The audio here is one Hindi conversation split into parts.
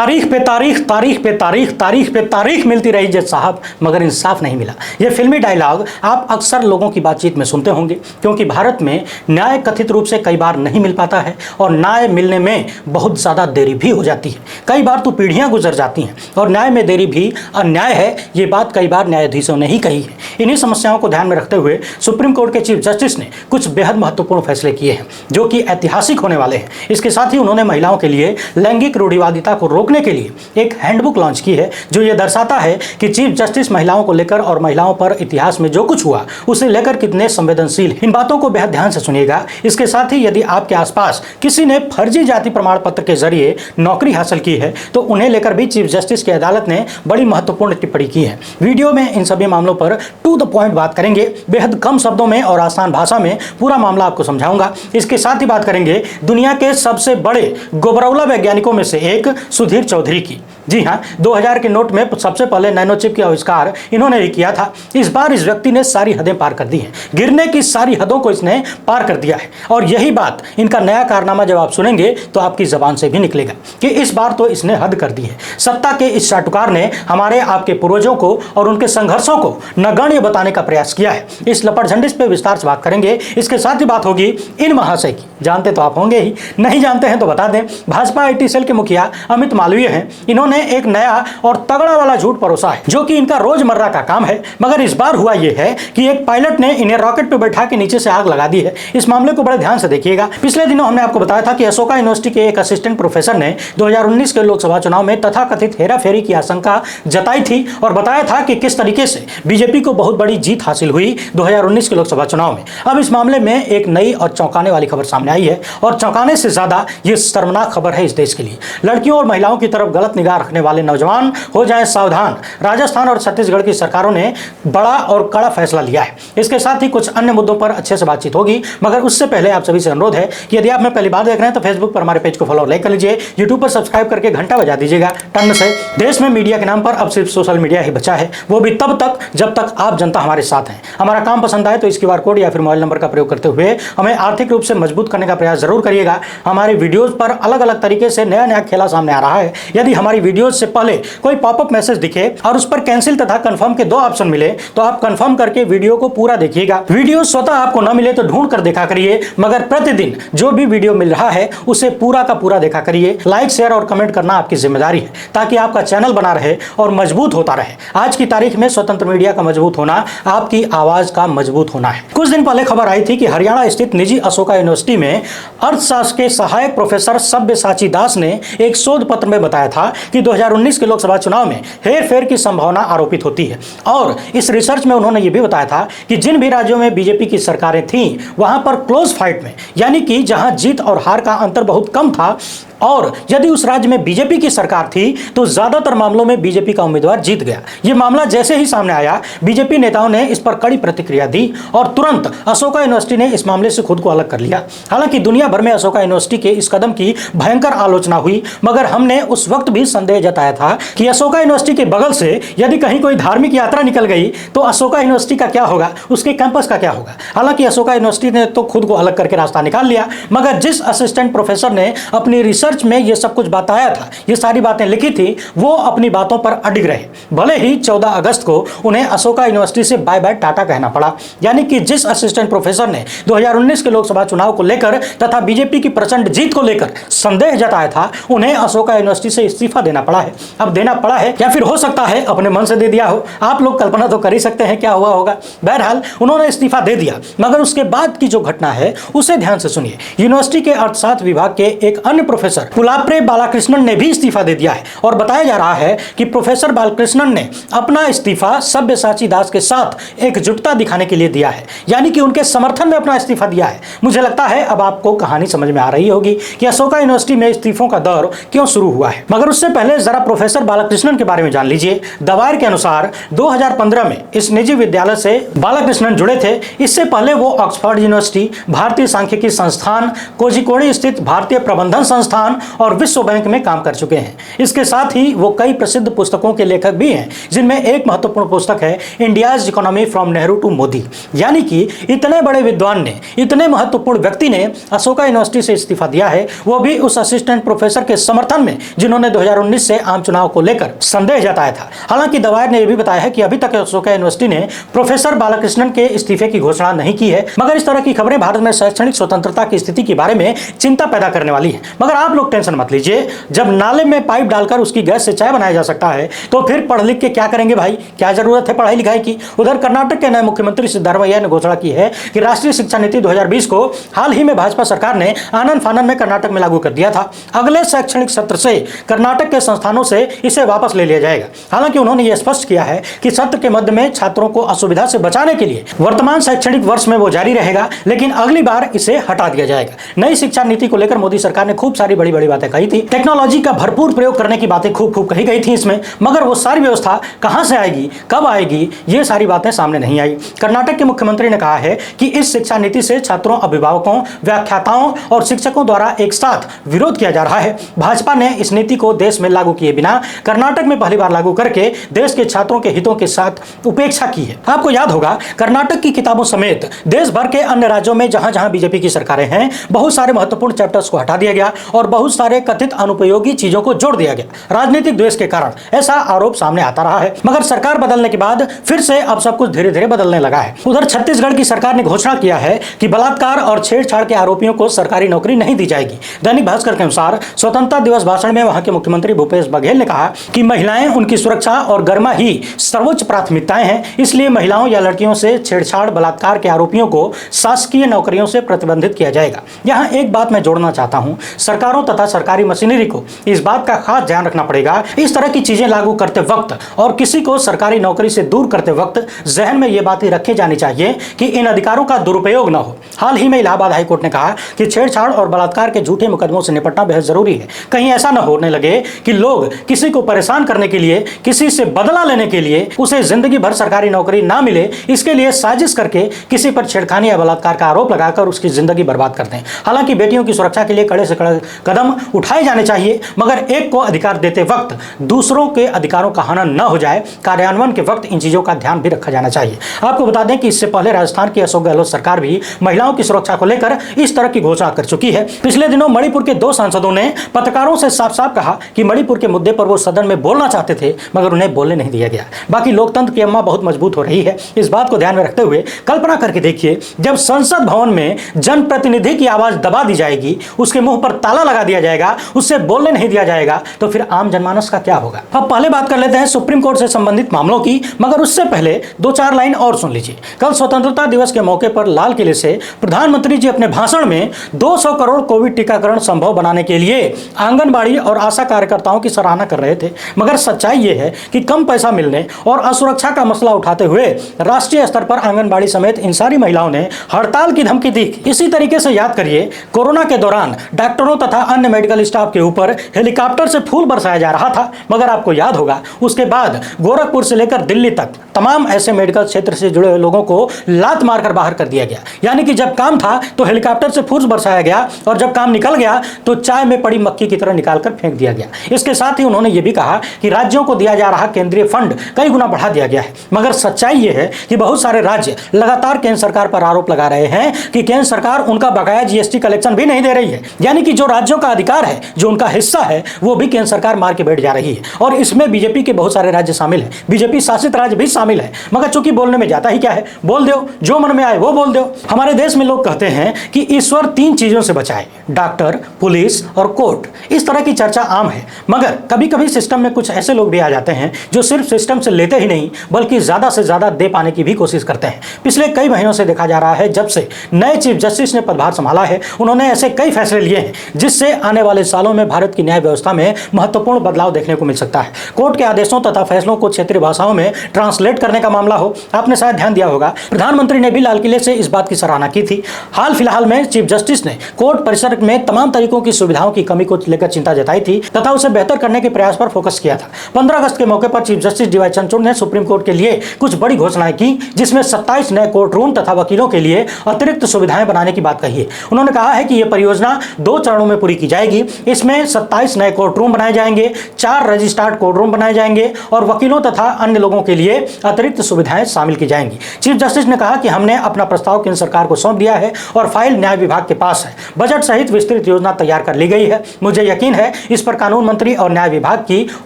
तारीख पे तारीख, तारीख पे तारीख, तारीख पे तारीख मिलती रही जज साहब, मगर इंसाफ नहीं मिला। ये फिल्मी डायलॉग आप अक्सर लोगों की बातचीत में सुनते होंगे, क्योंकि भारत में न्याय कथित रूप से कई बार नहीं मिल पाता है और न्याय मिलने में बहुत ज़्यादा देरी भी हो जाती है। कई बार तो पीढ़ियाँ गुजर जाती हैं और न्याय में देरी भी अन्याय है। ये बात कई बार न्यायाधीशों ने ही कही है। इन्हीं समस्याओं को ध्यान में रखते हुए सुप्रीम कोर्ट के चीफ जस्टिस ने कुछ बेहद महत्वपूर्ण फैसले किए हैं, जो कि ऐतिहासिक होने वाले हैं। इसके साथ ही उन्होंने महिलाओं के लिए लैंगिक रूढ़िवादिता को रोकने के लिए एक हैंडबुक लॉन्च की है, जो ये दर्शाता है कि चीफ जस्टिस महिलाओं को लेकर और महिलाओं पर इतिहास में जो कुछ हुआ उसे लेकर कितने संवेदनशील। इन बातों को बेहद ध्यान से सुनिएगा। इसके साथ ही यदि आपके आसपास किसी ने फर्जी जाति प्रमाण पत्र के जरिए नौकरी हासिल की है, तो उन्हें लेकर भी चीफ जस्टिस की अदालत ने बड़ी महत्वपूर्ण टिप्पणी की है। वीडियो में इन सभी मामलों पर टू द पॉइंट बात करेंगे, बेहद कम शब्दों में और आसान भाषा में पूरा मामला आपको समझाऊंगा। इसके साथ ही बात करेंगे दुनिया के सबसे बड़े गोबरौला वैज्ञानिकों में से एक सुधीर चौधरी की। जी हाँ, 2000 के नोट में सबसे पहले नैनो चिप का आविष्कार इन्होंने ही किया था। इस बार इस व्यक्ति ने सारी हदें पार कर दी हैं, गिरने की सारी हदों को इसने पार कर दिया है। और यही बात, इनका नया कारनामा जब आप सुनेंगे तो आपकी जबान से भी निकलेगा कि इस बार तो इसने हद कर दी है। सत्ता के इस चाटुकार ने हमारे आपके पूर्वजों को और उनके संघर्षों को नगण्य बताने का प्रयास किया है। इस लपट झंडिस पे विस्तार से बात करेंगे। इसके साथ ही बात होगी इन महाशय की। जानते तो आप होंगे ही, नहीं जानते हैं तो बता दें, भाजपा IT सेल के मुखिया अमित मालवीय हैं। इन्होंने एक नया और तगड़ा वाला झूठ परोसा है, जो कि इनका रोजमर्रा का काम है। मगर इस बार हुआ यह है कि एक पायलट ने इन्हें रॉकेट पे बैठा के नीचे से आग लगा दी है। इस मामले को बड़े ध्यान से देखिएगा। पिछले दिनों हमने आपको बताया था कि अशोका यूनिवर्सिटी के एक असिस्टेंट प्रोफेसर ने 2019 के लोकसभा चुनाव में तथाकथित हेराफेरी की आशंका जताई थी और बताया था कि किस तरीके से बीजेपी को बहुत बड़ी जीत हासिल हुई 2019 के लोकसभा चुनाव में। अब इस मामले में एक नई और चौंकाने वाली खबर सामने आई है, और चौंकाने से ज्यादा ये शर्मनाक खबर है इस देश के लिए। लड़कियों और महिलाओं की तरफ गलत निगाह रखने वाले नौजवान हो जाएं सावधान। राजस्थान और छत्तीसगढ़ की सरकारों ने बड़ा और कड़ा फैसला लिया है। इसके साथ ही कुछ अन्य मुद्दों पर अच्छे से बातचीत होगी, मगर उससे पहले आप सभी से अनुरोध है कि यदि आप मैं पहली बार देख रहे हैं तो फेसबुक पर हमारे पेज को फॉलो लाइक कर लीजिए, यूट्यूब पर सब्सक्राइब करके घंटा बजा दीजिएगा टन से। देश में मीडिया के नाम पर अब सिर्फ सोशल मीडिया ही बचा है, वो भी तब तक जब तक आप जनता हमारे साथ हैं। हमारा काम पसंद आए तो इस QR कोड या फिर मोबाइल नंबर का प्रयोग करते हुए हमें आर्थिक रूप से मजबूत करने का प्रयास जरूर करिएगा। हमारे वीडियोस पर अलग अलग तरीके से नया नया खेला सामने आ रहा है। यदि हमारी वीडियोस से पहले कोई पॉपअप मैसेज दिखे और उस पर कैंसिल तथा कंफर्म के 2 ऑप्शन मिले, तो आप कंफर्म करके वीडियो को पूरा देखिएगा। वीडियो स्वतः आपको न मिले तो ढूंढ कर देखा करिए, मगर प्रतिदिन जो भी वीडियो मिल रहा है उसे पूरा का पूरा देखा करिए। लाइक, शेयर और कमेंट करना आपकी जिम्मेदारी है, ताकि आपका चैनल बना रहे और मजबूत होता रहे। आज की तारीख में स्वतंत्र मीडिया का मजबूत होना आपकी आवाज का मजबूत होना है। कुछ दिन पहले खबर आई थी कि हरियाणा स्थित निजी अशोका यूनिवर्सिटी में अर्थशास्त्र के सहायक प्रोफेसर सब्यसाची दास ने एक शोध पत्र में बताया था कि 2019 के लोकसभा चुनाव में हेरफेर की संभावना आरोपित होती है। और इस रिसर्च में उन्होंने यह भी बताया था कि जिन भी राज्यों में बीजेपी की सरकारें थीं, वहां पर क्लोज फाइट में, यानी कि जहां जीत और हार का अंतर बहुत कम था, और यदि उस राज्य में बीजेपी की सरकार थी तो ज्यादातर मामलों में बीजेपी का उम्मीदवार जीत गया। यह मामला जैसे ही सामने आया, बीजेपी नेताओं ने इस पर कड़ी प्रतिक्रिया दी और तुरंत अशोका यूनिवर्सिटी ने इस मामले से खुद को अलग कर लिया। हालांकि दुनिया भर में अशोका यूनिवर्सिटी के इस कदम की भयंकर आलोचना हुई, मगर हमने उस वक्त भी संदेह जताया था कि अशोका यूनिवर्सिटी के बगल से यदि कहीं कोई धार्मिक यात्रा निकल गई तो अशोका यूनिवर्सिटी का क्या होगा, उसके कैंपस का क्या होगा। हालांकि अशोका यूनिवर्सिटी ने तो खुद को अलग करके रास्ता निकाल लिया, मगर जिस असिस्टेंट प्रोफेसर ने अपनी रिसर्च में ये सब कुछ बताया था, ये सारी बातें लिखी थी, वो अपनी बातों पर अडिग रहे। भले ही 14 अगस्त को उन्हें अशोका यूनिवर्सिटी से बाय बाय टाटा कहना पड़ा। यानी कि जिस असिस्टेंट प्रोफेसर ने 2019 के लोकसभा चुनाव को लेकर तथा बीजेपी की प्रचंड जीत को लेकर संदेह जताया था, उन्हें अशोका यूनिवर्सिटी से इस्तीफा देना पड़ा है। अब देना पड़ा है या फिर हो सकता है अपने मन से दे दिया हो। आप लोग कल्पना तो कर ही सकते हैं क्या हुआ होगा। बहरहाल उन्होंने इस्तीफा दे दिया, मगर उसके बाद की जो घटना है उसे ध्यान से सुनिए। यूनिवर्सिटी के अर्थशास्त्र विभाग के एक अन्य प्रोफेसर पुलाप्रे बालाकृष्णन ने भी इस्तीफा दे दिया है और बताया जा रहा है कि प्रोफेसर बालकृष्णन ने अपना इस्तीफा सब्यसाची दास के साथ एकजुटता दिखाने के लिए दिया है, यानी कि उनके समर्थन में अपना इस्तीफा दिया है। मुझे लगता है अब आपको कहानी समझ में आ रही होगी कि अशोका यूनिवर्सिटी में इस्तीफों का दौर क्यों शुरू हुआ है। मगर उससे पहले जरा प्रोफेसर बालाकृष्णन के बारे में जान लीजिए। दवायर के अनुसार 2015 में इस निजी विद्यालय से बालाकृष्णन जुड़े थे। इससे पहले वो ऑक्सफोर्ड यूनिवर्सिटी, भारतीय सांख्यिकी संस्थान, कोझिकोड स्थित भारतीय प्रबंधन संस्थान और विश्व बैंक में काम कर चुके हैं। इसके साथ ही वो कई प्रसिद्ध पुस्तकों के लेखक भी हैं, जिनमें एक महत्वपूर्ण पुस्तक है India India's economy from Nehru to Modi. यानी कि इतने बड़े विद्वान ने, इतने महत्वपूर्ण व्यक्ति ने अशोका यूनिवर्सिटी से इस्तीफा दिया है, वो भी उस असिस्टेंट प्रोफेसर के समर्थन में जिन्होंने 2019 से आम चुनाव को लेकर संदेह जताया था। हालांकि दवायर ने यह भी बताया है कि अभी तक अशोका यूनिवर्सिटी ने प्रोफेसर बालकृष्णन के इस्तीफे की घोषणा नहीं की है, मगर इस तरह की खबरें भारत में शैक्षणिक स्वतंत्रता की स्थिति के बारे में चिंता पैदा करने वाली है। मगर आप लोग टेंशन मत लीजिए, जब नाले में पाइप डालकर उसकी गैस से चाय बनाया जा सकता है तो फिर पढ़ लिख के क्या करेंगे भाई, क्या जरूरत है पढ़ाई लिखाई की। उधर कर्नाटक के नए मुख्यमंत्री सिद्धरामैया ने घोषणा की है कि राष्ट्रीय शिक्षा नीति 2020 को हाल ही में भाजपा सरकार ने आनन फानन में कर्नाटक में लागू कर दिया था। अगले शैक्षणिक सत्र से कर्नाटक के संस्थानों से इसे वापस ले लिया जाएगा। हालांकि उन्होंने यह स्पष्ट किया है कि सत्र के मध्य में छात्रों को असुविधा से बचाने के लिए वर्तमान शैक्षणिक वर्ष में वो जारी रहेगा, लेकिन अगली बार इसे हटा दिया जाएगा। नई शिक्षा नीति को लेकर मोदी सरकार ने खूब सारी बड़ी बड़ी बातें कही थी, टेक्नोलॉजी का भरपूर प्रयोग करने की बातें खूब कही गई थी इसमें, मगर वो सारी व्यवस्था कहां से आएगी, कब आएगी, ये सारी बातें सामने नहीं आई। कर्नाटक के मुख्यमंत्री ने कहा है कि इस शिक्षा नीति से छात्रों, अभिभावकों, व्याख्याताओं और शिक्षकों द्वारा एक साथ विरोध किया जा रहा है। भाजपा ने इस नीति को देश में लागू किए बिना कर्नाटक में पहली बार लागू करके देश के छात्रों के हितों के साथ उपेक्षा की है। आपको याद होगा, कर्नाटक की किताबों समेत देश भर के अन्य राज्यों में जहां जहां बीजेपी की सरकारें हैं, बहुत सारे महत्वपूर्ण चैप्टर्स को हटा दिया गया और बहुत सारे कथित अनुपयोगी चीजों को जोड़ दिया गया। राजनीतिक द्वेष के कारण ऐसा आरोप सामने आता रहा है, मगर सरकार बदलने के बाद फिर से अब सब कुछ धीरे धीरे बदलने लगा है। उधर छत्तीसगढ़ की सरकार ने घोषणा किया है कि बलात्कार और छेड़छाड़ के आरोपियों को सरकारी नौकरी नहीं दी जाएगी। दैनिक भास्कर के अनुसार स्वतंत्रता दिवस भाषण में वहां के मुख्यमंत्री भूपेश बघेल ने कहा कि महिलाएं, उनकी सुरक्षा और गरिमा ही सर्वोच्च प्राथमिकताएं हैं, इसलिए महिलाओं या लड़कियों से छेड़छाड़, बलात्कार के आरोपियों को शासकीय नौकरियों से प्रतिबंधित किया जाएगा। यहाँ एक बात मैं जोड़ना चाहता हूँ, सरकारों तथा सरकारी मशीनरी को इस बात का खास ध्यान रखना पड़ेगा, इस तरह की चीजें लागू करते वक्त और किसी को सरकारी नौकरी से दूर करते वक्त जहन में ये बातें रखी जानी चाहिए कि इन अधिकारों का दुरुपयोग न हो। हाल ही में इलाहाबाद हाईकोर्ट ने कहा कि छेड़छाड़ और बलात्कार के झूठे मुकदमों से निपटना बेहद जरूरी है। कहीं ऐसा न होने लगे कि लोग किसी को परेशान करने के लिए, किसी से बदला लेने के लिए उसे जिंदगी भर सरकारी नौकरी ना मिले, इसके लिए साजिश करके किसी पर छेड़खानी या बलात्कार का आरोप लगाकर उसकी जिंदगी बर्बाद कर दें। हालांकि बेटियों की सुरक्षा के लिए कड़े से कड़े कदम उठाए जाने चाहिए, मगर एक को अधिकार देते वक्त दूसरों के अधिकारों का हनन न हो जाए। कार्यान्वयन के वक्त इन चीजों का ध्यान भी रखा जाना चाहिए। आपको बता दें कि इससे पहले राजस्थान की अशोक गहलोत सरकार भी महिलाओं की सुरक्षा को लेकर इस तरह की घोषणा कर चुकी है। पिछले दिनों मणिपुर के 2 सांसदों ने पत्रकारों से साफ साफ कहा कि मणिपुर के मुद्दे पर वो सदन में बोलना चाहते थे, मगर उन्हें बोलने नहीं दिया गया। बाकी लोकतंत्र की अम्मा बहुत मजबूत हो रही है। इस बात को ध्यान में रखते हुए कल्पना करके देखिए, जब संसद भवन में जनप्रतिनिधि की आवाज दबा दी जाएगी, उसके मुंह पर ताला लगा दिया जाएगा, उससे बोलने नहीं दिया जाएगा, तो फिर आम जनमानस का क्या होगा। अब पहले बात कर लेते हैं सुप्रीम कोर्ट से संबंधित मामलों की, मगर उससे पहले 2-4 लाइन और सुन लीजिए। कल स्वतंत्रता दिवस के मौके पर लाल किले से प्रधानमंत्री जी अपने भाषण में 200 करोड़ कोविड टीकाकरण संभव बनाने के लिए आंगनबाड़ी और आशा कार्यकर्ताओं की सराहना कर रहे थे, मगर सच्चाई यह है कि कम पैसा मिलने और असुरक्षा का मसला उठाते हुए राष्ट्रीय स्तर पर आंगनबाड़ी समेत इन सारी महिलाओं ने हड़ताल की धमकी दी। इसी तरीके से याद करिए, कोरोना के दौरान डॉक्टरों तथा अन्य मेडिकल स्टाफ के ऊपर हेलीकॉप्टर से फूल बरसाया जा रहा था, मगर आपको याद होगा उसके बाद गोरखपुर से लेकर दिल्ली तक तमाम ऐसे मेडिकल क्षेत्र से जुड़े हुए लोगों को लात मारकर बाहर कर दिया गया। यानी कि जब काम था तो हेलीकॉप्टर से फूल बरसाया गया और जब काम निकल गया तो चाय में पड़ी मक्खी की तरह निकालकर फेंक दिया गया। इसके साथ ही उन्होंने ये भी कहा कि राज्यों को दिया जा रहा केंद्रीय फंड कई गुना बढ़ा दिया गया है, मगर सच्चाई ये है कि बहुत सारे राज्य लगातार केंद्र सरकार पर आरोप लगा रहे हैं कि केंद्र सरकार उनका बकाया जीएसटी कलेक्शन भी नहीं दे रही है। यानी कि जो राज्यों का अधिकार है, जो उनका हिस्सा है, वो भी केंद्र सरकार मार के बैठ जा रही है। और इसमें बीजेपी के बहुत सारे राज्य शामिल हैं, बीजेपी शासित राज्य भी शामिल है, मगर चूंकि बोलने में जाता ही क्या है, बोल दो, जो मन में आए वो बोल दो। हमारे देश में लोग कहते हैं कि ईश्वर 3 चीजों से बचाए, डॉक्टर, पुलिस और कोर्ट। इस तरह की चर्चा आम है, मगर कभी कभी सिस्टम में कुछ ऐसे लोग भी आ जाते हैं जो सिर्फ सिस्टम से लेते ही नहीं बल्कि ज्यादा से ज्यादा दे पाने की भी कोशिश करते हैं। पिछले कई महीनों से देखा जा रहा है, जब से नए चीफ जस्टिस ने पदभार संभाला है, उन्होंने ऐसे कई फैसले लिए हैं जिससे आने वाले सालों में भारत की न्याय व्यवस्था में महत्वपूर्ण बदलाव देखने को मिल सकता है। कोर्ट के आदेशों तथा फैसलों को क्षेत्रीय भाषाओं में ट्रांसलेट करने का मामला हो, आपने शायद ध्यान दिया होगा, प्रधानमंत्री ने भी लाल किले से इस बात की सराहना की थी। हाल फिलहाल में चीफ जस्टिस ने कोर्ट परिसर में तमाम तरीकों की सुविधाओं की कमी को लेकर चिंता जताई थी तथा उसे बेहतर करने के प्रयास पर फोकस किया था। 15 अगस्त के मौके पर चीफ जस्टिस डीवाई चंद्रचूड़ ने सुप्रीम कोर्ट के लिए कुछ बड़ी घोषणाएं की, जिसमें 27 नए कोर्ट रूम तथा वकीलों के लिए अतिरिक्त सुविधाएं बनाने की बात कही है। उन्होंने कहा है कि यह परियोजना 2 चरणों में पूरी की जाएगी। इसमें 27 नए कोर्ट रूम बनाए जाएंगे, 4 रजिस्ट्रार्ड कोर्ट रूम बनाए जाएंगे और वकीलों तथा अन्य लोगों के लिए अतिरिक्त सुविधाएं शामिल की जाएंगी। चीफ जस्टिस ने कहा कि हमने अपना प्रस्ताव केंद्र सरकार को सौंप दिया है और फाइल न्याय विभाग के पास है। बजट सहित विस्तृत योजना तैयार कर ली गई है। मुझे यकीन है इस पर कानून मंत्री और न्याय विभाग की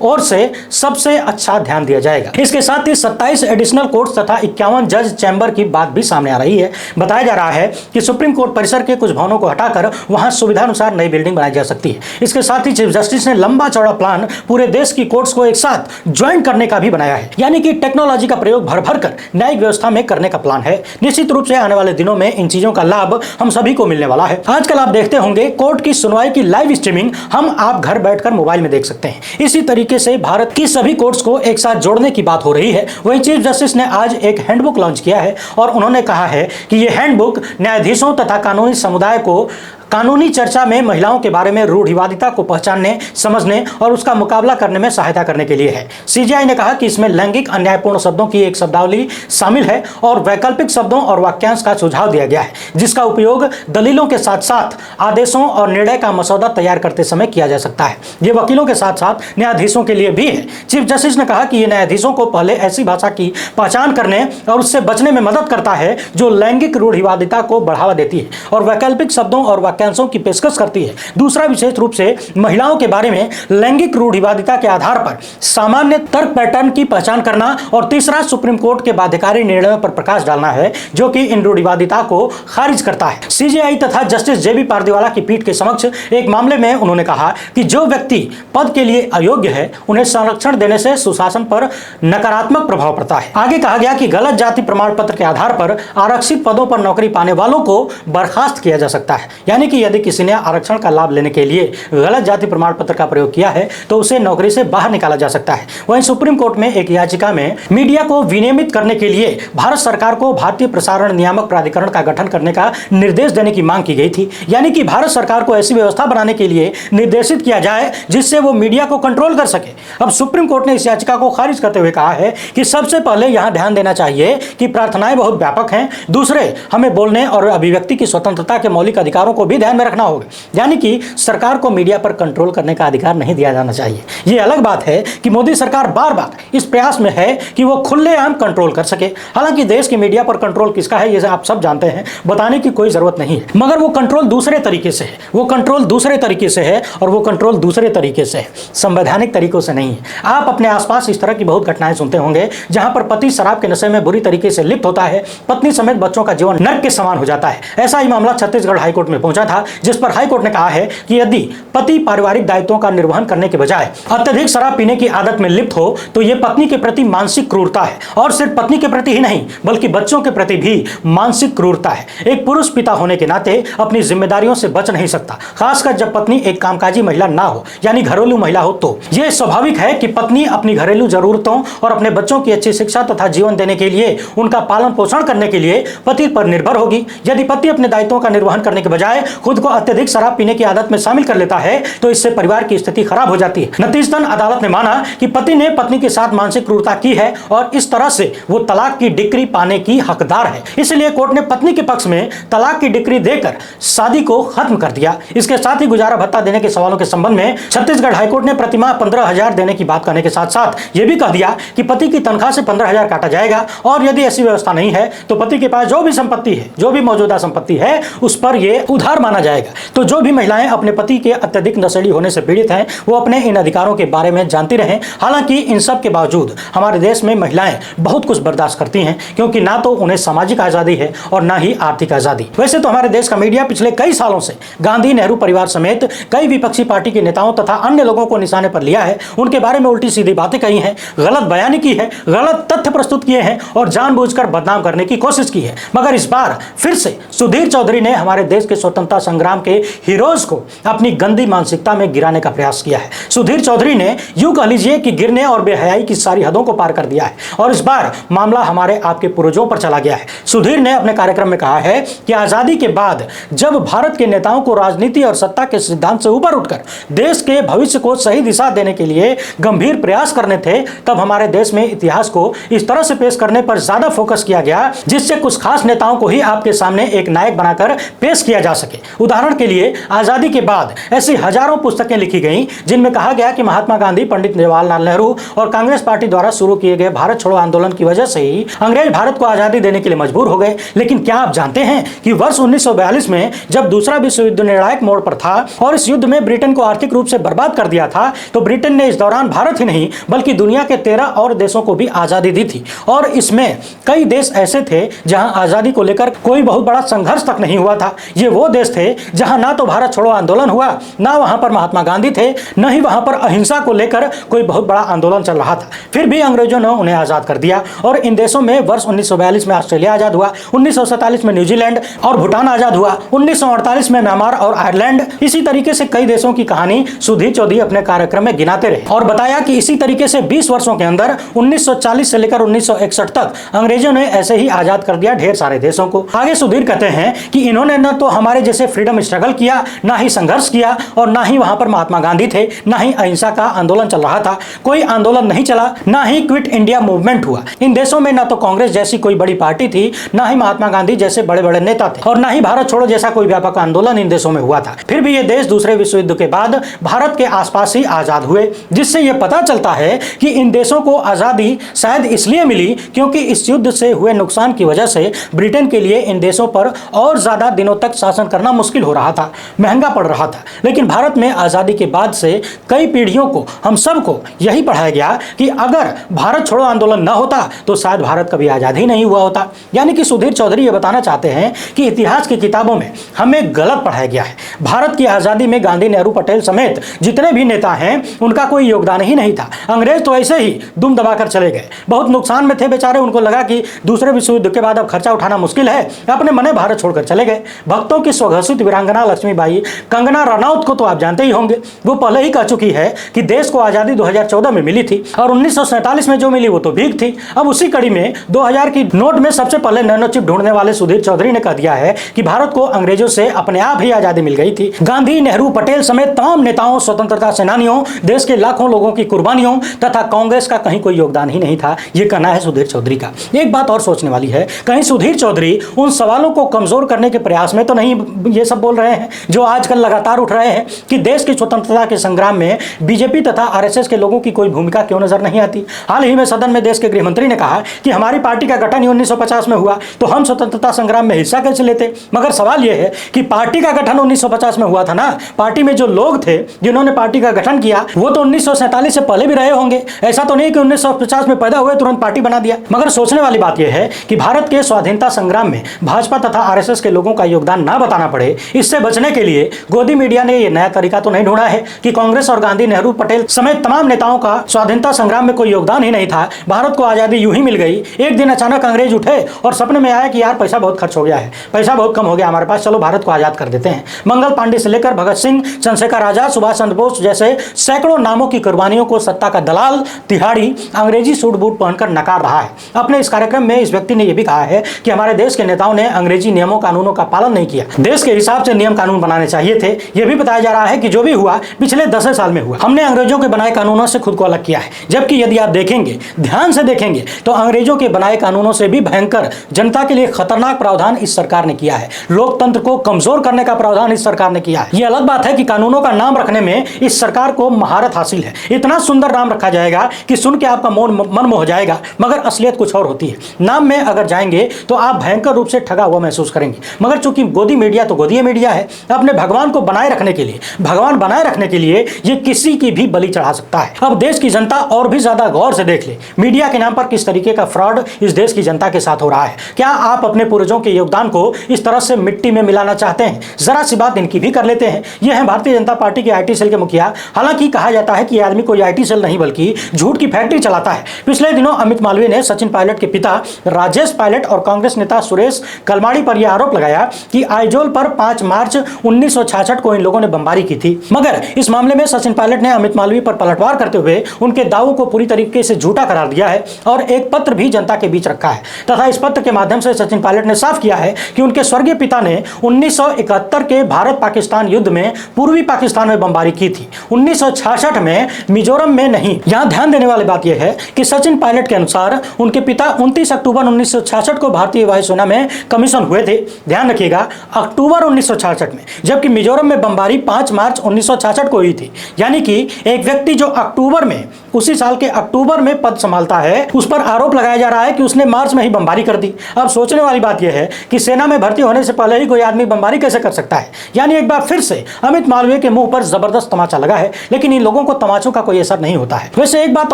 ओर से सबसे अच्छा ध्यान दिया जाएगा। इसके साथ ही 27 एडिशनल कोर्ट्स तथा 51 जज चैम्बर की बात भी सामने आ रही है। बताया जा रहा है कि सुप्रीम कोर्ट परिसर के कुछ भवनों को हटाकर वहां सुविधानुसार नई बिल्डिंग बनाई जा सकती है। इसके साथ ही चीफ जस्टिस ने लंबा चौड़ा प्लान पूरे देश की कोर्ट्स को एक साथ ज्वाइन करने का भी बनाया है, यानी कि टेक्नोलॉजी का प्रयोग भर भर कर न्यायिक व्यवस्था में करने का प्लान है। निश्चित रूप से आने वाले दिनों में इन चीजों का लाभ हम सभी को मिलने वाला है। आजकल आप देखते होंगे कोर्ट की सुनवाई की लाइव स्ट्रीमिंग हम आप घर बैठकर मोबाइल में देख सकते हैं। इसी तरीके से भारत की सभी कोर्ट्स को एक साथ जोड़ने की बात हो रही है। वहीं चीफ जस्टिस ने आज एक हैंडबुक लॉन्च किया है और उन्होंने कहा है कि यह हैंडबुक न्यायाधीशों तथा कानूनी समुदाय को कानूनी चर्चा में महिलाओं के बारे में रूढ़िवादिता को पहचानने, समझने और उसका मुकाबला करने में सहायता करने के लिए है। सीजेआई ने कहा कि इसमें लैंगिक अन्यायपूर्ण शब्दों की एक शब्दावली शामिल है और वैकल्पिक शब्दों और वाक्यांश का सुझाव दिया गया है, जिसका उपयोग दलीलों के साथ साथ आदेशों और निर्णय का मसौदा तैयार करते समय किया जा सकता है। ये वकीलों के साथ साथ न्यायाधीशों के लिए भी है। चीफ जस्टिस ने कहा कि यह न्यायाधीशों को पहले ऐसी भाषा की पहचान करने और उससे बचने में मदद करता है जो लैंगिक रूढ़िवादिता को बढ़ावा देती है और वैकल्पिक शब्दों और वाक्यांशों की पेशकश करती है। दूसरा, विशेष रूप से महिलाओं के बारे में लैंगिक रूढ़िवादिता के आधार पर सामान्य तर्क पैटर्न की पहचान करना और तीसरा, सुप्रीम कोर्ट के बाध्यकारी निर्णयों पर प्रकाश डालना है जो कि इन रूढ़िवादिता को खारिज करता है। सीजेआई तथा जस्टिस जेबी पारदीवाला की पीठ के समक्ष एक मामले में उन्होंने कहा कि जो व्यक्ति पद के लिए अयोग्य है उन्हें संरक्षण देने से सुशासन पर नकारात्मक प्रभाव पड़ता है। आगे कहा गया कि गलत जाति प्रमाण पत्र के आधार पर आरक्षित पदों पर नौकरी पाने वालों को बर्खास्त किया जा सकता है, यानी कि यदि किसी ने आरक्षण का लाभ लेने के लिए गलत जाति प्रमाण पत्र का प्रयोग किया है तो उसे नौकरी से बाहर निकाला जा सकता है। वहीं सुप्रीम कोर्ट में एक याचिका में मीडिया को विनियमित करने के लिए भारत सरकार को भारतीय प्रसारण नियामक प्राधिकरण का गठन करने का निर्देश देने की मांग की गई थी, यानी कि भारत सरकार को ऐसी व्यवस्था बनाने के लिए निर्देशित किया जाए जिससे वो मीडिया को कंट्रोल कर सके। अब सुप्रीम कोर्ट ने इस याचिका को खारिज करते हुए कहा है कि सबसे पहले यहां ध्यान देना चाहिए कि प्रार्थनाएं बहुत व्यापक हैं। दूसरे, हमें बोलने और अभिव्यक्ति की स्वतंत्रता के मौलिक अधिकारों को भी ध्यान में रखना होगा, यानी कि सरकार को मीडिया पर कंट्रोल करने का अधिकार नहीं दिया जाना चाहिए। यह अलग बात है कि मोदी सरकार बार बार इस प्रयास में है कि वो खुलेआम कंट्रोल कर सके। हालांकि देश की मीडिया पर कंट्रोल किसका है ये आप सब जानते हैं, बताने की कोई जरूरत नहीं है, मगर वो कंट्रोल दूसरे तरीके से है। वो कंट्रोल दूसरे तरीके से है और वो कंट्रोल दूसरे तरीके से है, संवैधानिक तरीकों से नहीं है। आप अपने आसपास इस तरह की बहुत घटनाएं सुनते होंगे जहां पर पति शराब के नशे में बुरी तरीके से लिप्त होता है, पत्नी समेत बच्चों का जीवन नर्क के समान हो जाता है। ऐसा ही मामला छत्तीसगढ़ हाईकोर्ट में पहुंचा था, जिस पर हाईकोर्ट ने कहा है कि यदि पति पारिवारिक दायित्वों का निर्वहन करने के बजाय अत्यधिक शराब पीने की आदत में लिप्त हो तो यह पत्नी के प्रति मानसिक क्रूरता है, और सिर्फ पत्नी के प्रति ही नहीं बल्कि बच्चों के प्रति भी मानसिक क्रूरता है। एक पुरुष पिता होने के नाते अपनी जिम्मेदारियों से बच नहीं सकता, खासकर जब पत्नी एक कामकाजी महिला ना हो, यानी घरेलू महिला हो। तो यह स्वाभाविक है कि पत्नी अपनी घरेलू जरूरतों और अपने बच्चों की अच्छी शिक्षा तथा जीवन देने के लिए, उनका पालन पोषण करने के लिए पति पर निर्भर होगी। यदि पति अपने दायित्वों का निर्वहन करने के बजाय खुद को अत्यधिक शराब पीने की आदत में शामिल कर लेता है तो इससे परिवार की स्थिति खराब हो जाती है। नतीजतन अदालत ने माना कि पति ने पत्नी के साथ मानसिक क्रूरता की है और इस तरह से वो तलाक की डिक्री पाने की हकदार है। इसलिए कोर्ट ने पत्नी के पक्ष में तलाक की डिक्री देकर शादी को खत्म कर दिया। इसके साथ ही गुजारा भत्ता देने के सवालों के संबंध में छत्तीसगढ़ हाईकोर्ट ने प्रतिमाह 15,000 देने की बात करने के साथ साथ यह भी कह दिया कि पति की तनख्वाह से 15,000 काटा जाएगा, और यदि ऐसी व्यवस्था नहीं है तो पति के पास जो भी संपत्ति है, जो भी मौजूदा संपत्ति है, उस पर यह उधार माना जाएगा। तो जो भी महिलाएं अपने पति के अत्यधिक नशेड़ी होने से पीड़ित हैं वो अपने इन अधिकारों के बारे में जानती रहें। हालांकि इन सब के बावजूद हमारे देश में महिलाएं बहुत कुछ बर्दाश्त करती हैं, क्योंकि ना तो उन्हें सामाजिक आजादी है और ना ही आर्थिक आजादी। वैसे तो हमारे देश का मीडिया पिछले कई सालों से गांधी नेहरू परिवार समेत कई विपक्षी पार्टी के नेताओं तथा अन्य लोगों को निशाने पर लिया है, उनके बारे में उल्टी सीधी बातें कही हैं, गलत बयानी की है, गलत तथ्य प्रस्तुत किए हैं और जानबूझकर बदनाम करने की कोशिश की है। मगर इस बार फिर से सुधीर चौधरी ने हमारे देश के स्वतंत्रता संग्राम के हीरोज को अपनी गंदी मानसिकता में गिराने का प्रयास किया है। सुधीर चौधरी ने यूं कह लीजिए कि गिरने और बेहयाई की सारी हदों को पार कर दिया है और इस बार मामला हमारे आपके पूर्वजों पर चला गया है। सुधीर ने अपने कार्यक्रम में कहा है कि आजादी के बाद जब भारत के नेताओं को राजनीति और सत्ता के सिद्धांत से ऊपर उठकर देश के भविष्य को सही दिशा देने के लिए गंभीर प्रयास करने थे, तब हमारे देश में इतिहास को इस तरह से पेश करने पर ज्यादा फोकस किया गया जिससे कुछ खास नेताओं को ही आपके सामने एक नायक बनाकर पेश किया जा सके। उदाहरण के लिए आजादी के बाद ऐसी हजारों पुस्तकें लिखी गई जिनमें कहा गया कि महात्मा गांधी, पंडित जवाहरलाल नेहरू और कांग्रेस पार्टी द्वारा शुरू किए गए भारत छोड़ो आंदोलन की वजह से ही अंग्रेज भारत को आजादी देने के लिए मजबूर हो गए। लेकिन क्या आप जानते हैं कि वर्ष 1942 में जब दूसरा विश्व युद्ध निर्णायक मोड़ पर था और इस युद्ध में ब्रिटेन को आर्थिक रूप से बर्बाद कर दिया था, तो ब्रिटेन ने इस दौरान भारत ही नहीं बल्कि दुनिया के 13 और देशों को भी आजादी दी थी। और इसमें कई देश ऐसे थे जहां आजादी को लेकर कोई बहुत बड़ा संघर्ष तक नहीं हुआ था। ये वो देश थे जहां ना तो भारत छोड़ो आंदोलन हुआ, ना वहां पर महात्मा गांधी थे, न ही वहां पर अहिंसा को लेकर कोई बहुत बड़ा आंदोलन चल रहा था। फिर भी अंग्रेजों ने उन्हें आजाद कर दिया और इन देशों में वर्ष 1942 में ऑस्ट्रेलिया आजाद हुआ, 1947 में न्यूजीलैंड और भूटान आजाद हुआ, 1948 में म्यांमार और आयरलैंड। इसी तरीके से कई देशों की कहानी सुधीर चौधरी अपने कार्यक्रम में गिनाते रहे और बताया कि इसी तरीके से 20 वर्षों के अंदर 1940 से लेकर 1961 तक अंग्रेजों ने ऐसे ही आजाद कर दिया ढेर सारे देशों को। आगे सुधीर कहते हैं कि इन्होंने न तो हमारे जैसे फ्रीडम स्ट्रगल किया, ना ही संघर्ष किया और ना ही वहां पर महात्मा गांधी थे, ना ही अहिंसा का आंदोलन चल रहा था। कोई आंदोलन नहीं चला, ना ही क्विट इंडिया मूवमेंट हुआ। इन देशों में ना तो कांग्रेस जैसी कोई बड़ी पार्टी थी, ना ही महात्मा गांधी जैसे बड़े बड़े नेता थे और ना ही भारत छोड़ो जैसा कोई व्यापक आंदोलन इन देशों में हुआ था। फिर भी ये देश दूसरे विश्व युद्ध के बाद भारत के आसपास ही आजाद हुए, जिससे यह पता चलता है कि इन देशों को आजादी शायद इसलिए मिली क्योंकि इस युद्ध से हुए नुकसान की वजह से ब्रिटेन के लिए इन देशों पर और ज्यादा दिनों तक शासन करना मुश्किल हो रहा था, महंगा पड़ रहा था। लेकिन भारत में आजादी के बाद से कई पीढ़ियों को, हम सबको यही पढ़ाया गया कि अगर भारत छोड़ो आंदोलन न होता तो शायद भारत कभी आजाद ही नहीं हुआ होता। यानी कि सुधीर चौधरी ये बताना चाहते हैं कि इतिहास की किताबों में हमें गलत पढ़ाया गया है। भारत की आजादी में गांधी, नेहरू, पटेल समेत जितने भी नेता हैं उनका कोई योगदान ही नहीं था। अंग्रेज तो ऐसे ही दुम दबाकर चले गए, बहुत नुकसान में थे बेचारे। उनको लगा कि दूसरे विश्व युद्ध के बाद अब खर्चा उठाना मुश्किल है, अपने मने भारत छोड़कर चले गए। भक्तों की स्वघोषित वीरांगना लक्ष्मीबाई कंगना रनौत को तो आप जानते ही होंगे। वो पहले ही कह चुकी है कि देश को आजादी 2014 में मिली थी और 1947 में जो मिली वो तो भीख थी। अब उसी कड़ी में 2000 की नोट में सबसे पहले नैनो चिप ढूंढने वाले सुधीर चौधरी ने कह दिया है कि भारत को अंग्रेजों से अपने आप ही आजादी मिल गई थी। गांधी, नेहरू, पटेल समेत तमाम नेताओं, स्वतंत्रता सेनानियों, देश के लाखों लोगों की कुर्बानियों तथा कांग्रेस का कहीं कोई योगदान ही नहीं था। यह कहना है सुधीर चौधरी का। एक बात और सोचने वाली है, कहीं सुधीर चौधरी उन सवालों को कमजोर करने के प्रयास में तो नहीं ये सब बोल रहे हैं जो आजकल लगातार उठ रहे हैं कि देश की स्वतंत्रता के संग्राम में बीजेपी तथा आरएसएस के लोगों की कोई भूमिका क्यों नजर नहीं आती। हाल ही में सदन में देश के गृह मंत्री ने कहा कि हमारी पार्टी का गठन ही 1950 में हुआ तो हम स्वतंत्रता संग्राम में हिस्सा कैसे लेते। मगर सवाल यह है कि पार्टी का गठन 1950 में हुआ था ना, पार्टी में जो लोग थे जिन्होंने पार्टी का गठन किया वो तो 1947 से पहले भी रहे होंगे। ऐसा तो नहीं कि 1950 में पैदा हुए तुरंत पार्टी बना दिया। मगर सोचने वाली बात यह है कि भारत के स्वाधीनता संग्राम में भाजपा तथा आरएसएस के लोगों का योगदान ना बताना पड़े, इससे बचने के लिए गोदी मीडिया ने यह नया तरीका तो नहीं ढूंढा है कि कांग्रेस और गांधी, नेहरू, पटेल समेत तमाम नेताओं का स्वाधीनता संग्राम में कोई योगदान ही नहीं था, भारत को आजादी यूं ही मिल गई। एक दिन अचानक अंग्रेज उठे और सपने में आया कि यार पैसा बहुत खर्च हो गया है, पैसा बहुत कम हो गया हमारे पास, चलो भारत को आजाद कर देते हैं। मंगल पांडे से लेकर भगत सिंह, चंद्रशेखर आजाद, सुभाष चंद्र बोस जैसे सैकड़ों नामों की कुर्बानियों को सत्ता का दलाल तिहाड़ी अंग्रेजी सूट बूट पहनकर नकार रहा है। अपने इस कार्यक्रम में इस व्यक्ति ने यह भी कहा है कि हमारे देश के नेताओं ने अंग्रेजी नियमों कानूनों का पालन नहीं किया, देश के हिसाब से नियम कानून बनाने चाहिए थे। यह भी बताया जा रहा है कि जो भी हुआ पिछले 10 साल में हुआ, हमने अंग्रेजों के बनाए कानूनों से खुद को अलग किया है। जबकि यदि आप देखेंगे, ध्यान से देखेंगे तो अंग्रेजों के बनाए कानूनों से भी भयंकर, जनता के लिए खतरनाक प्रावधान इस सरकार ने किया है। लोकतंत्र को कमजोर करने का प्रावधान इस सरकार ने किया है। यह अलग बात है कि कानूनों का नाम रखने में इस सरकार को महारत हासिल है। इतना सुंदर नाम रखा जाएगा कि सुन के आपका मन मोह जाएगा, मगर असलियत कुछ और होती है। नाम में अगर जाएंगे तो आप भयंकर रूप से ठगा हुआ महसूस करेंगे। मगर चूंकि गोदी मीडिया तो गोदी मीडिया है, अपने भगवान को बनाए रखने के लिए, भगवान बनाए रखने के लिए ये किसी की भी बलि चढ़ा सकता है। अब देश की जनता और भी ज्यादा गौर से देख ले, मीडिया के नाम पर किस तरीके का फ्रॉड इस देश की जनता के साथ हो रहा है। क्या आप अपने पूर्वजों के योगदान को इस तरह से मिट्टी में मिलाना चाहते हैं? जरा सी बात इनकी भी कर लेते हैं। यह है भारतीय जनता पार्टी के आईटी सेल के मुखिया। हालांकि कहा जाता है कि यह आदमी कोई आईटी सेल नहीं बल्कि झूठ की फैक्ट्री चलाता है। पिछले दिनों अमित मालवीय ने सचिन पायलट के पिता राजेश पायलट और कांग्रेस नेता सुरेश कलमाड़ी पर यह आरोप लगाया कि आइजोल पर 5 मार्च 1966 को इन लोगों ने बमबारी की थी। मगर इस मामले में सचिन पायलट ने अमित मालवीय पर पलटवार करते हुए उनके दावों को पूरी तरीके से झूठा करार दिया है और एक पत्र भी जनता के बीच रखा है तथा इस पत्र के माध्यम से सचिन पायलट ने साफ किया है कि उनके स्वर्गीय पिता ने 1971 के भारत पाकिस्तान युद्ध में पूर्वी पाकिस्तान में बमबारी की थी, 1966 में मिजोरम में नहीं। यहां ध्यान देने वाली बात यह है कि सचिन पायलट के अनुसार उनके पिता 29 अक्टूबर 1966 को भारतीय वायुसेना में कमीशन हुए थे। ध्यान रखिएगा, अक्टूबर अक्टूबर 1966 में, जबकि मिजोरम में बमबारी 5 मार्च 1966 को हुई थी। यानी कि एक व्यक्ति जो अक्टूबर में, उसी साल के अक्टूबर में पद संभालता है, उस पर आरोप लगाया जा रहा है कि उसने मार्च में ही बमबारी कर दी। अब सोचने वाली बात यह है कि सेना में भर्ती होने से पहले ही कोई आदमी बमबारी कैसे कर सकता है। यानी एक बार फिर से अमित मालवीय के मुंह पर जबरदस्त तमाचा लगा है, लेकिन इन लोगों को तमाचों का कोई असर नहीं होता है। वैसे एक बात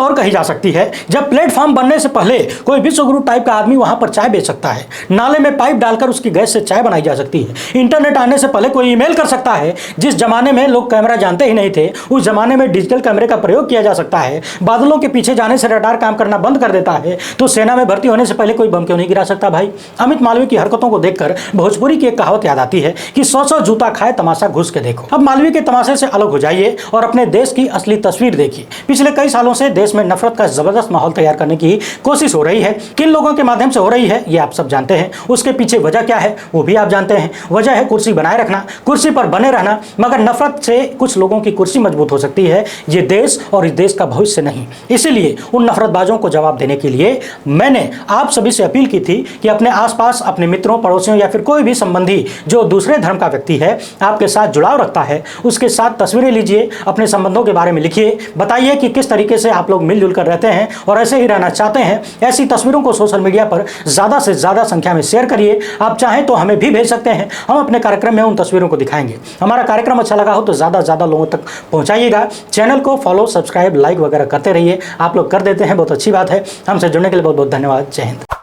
और कही जा सकती है, जब प्लेटफॉर्म बनने से पहले कोई विश्वगुरु टाइप का आदमी वहां पर चाय बेच सकता है, नाले में पाइप डालकर उसकी गैस से चाय बनाई जा सकती है, इंटरनेट आने से पहले कोई ईमेल कर सकता है, जिस जमाने में लोग कैमरा जानते ही नहीं थे उस जमाने में डिजिटल कैमरे का प्रयोग किया जा सकता है, बादलों के पीछे जाने से रडार काम करना बंद कर देता है, तो सेना में भर्ती होने से पहले कोई बम क्यों नहीं गिरा सकता भाई। अमित मालवीय की हरकतों को देखकर भोजपुरी की एक कहावत याद आती है कि 100 जूता खाए तमाशा घुस के देखो। अब मालवीय के तमाशे से अलग हो जाइए और अपने देश की असली तस्वीर देखिए। पिछले कई सालों से देश में नफरत का जबरदस्त माहौल तैयार करने की कोशिश हो रही है। किन लोगों के माध्यम से हो रही है ये आप सब जानते हैं, उसके पीछे वजह क्या है वो भी आप जानते हैं। वजह है कुर्सी बनाए रखना, कुर्सी पर बने रहना, मगर नफरत से कुछ लोगों की कुर्सी मजबूत हो सकती है, ये देश और इस देश का भविष्य नहीं। इसीलिए उन नफरतबाजों को जवाब देने के लिए मैंने आप सभी से अपील की थी कि अपने आसपास अपने मित्रों, पड़ोसियों या फिर कोई भी संबंधी जो दूसरे धर्म का व्यक्ति है, आपके साथ जुड़ाव रखता है, उसके साथ तस्वीरें लीजिए, अपने संबंधों के बारे में लिखिए, बताइए कि किस तरीके से आप लोग मिलजुल कर रहते हैं और ऐसे ही रहना चाहते हैं। ऐसी तस्वीरों को सोशल मीडिया पर ज़्यादा से ज़्यादा संख्या में शेयर करिए। आप चाहें तो हमें भी भेज सकते हैं, हम अपने कार्यक्रम में उन तस्वीरों को दिखाएंगे। हमारा कार्यक्रम अच्छा लगा हो तो ज़्यादा से ज़्यादा लोगों तक पहुँचाइएगा। चैनल को फॉलो, सब्सक्राइब, लाइक वगैरह करते रहिए। आप लोग कर देते हैं, बहुत अच्छी बात है। हमसे जुड़ने के लिए बहुत बहुत धन्यवाद। जय हिंद।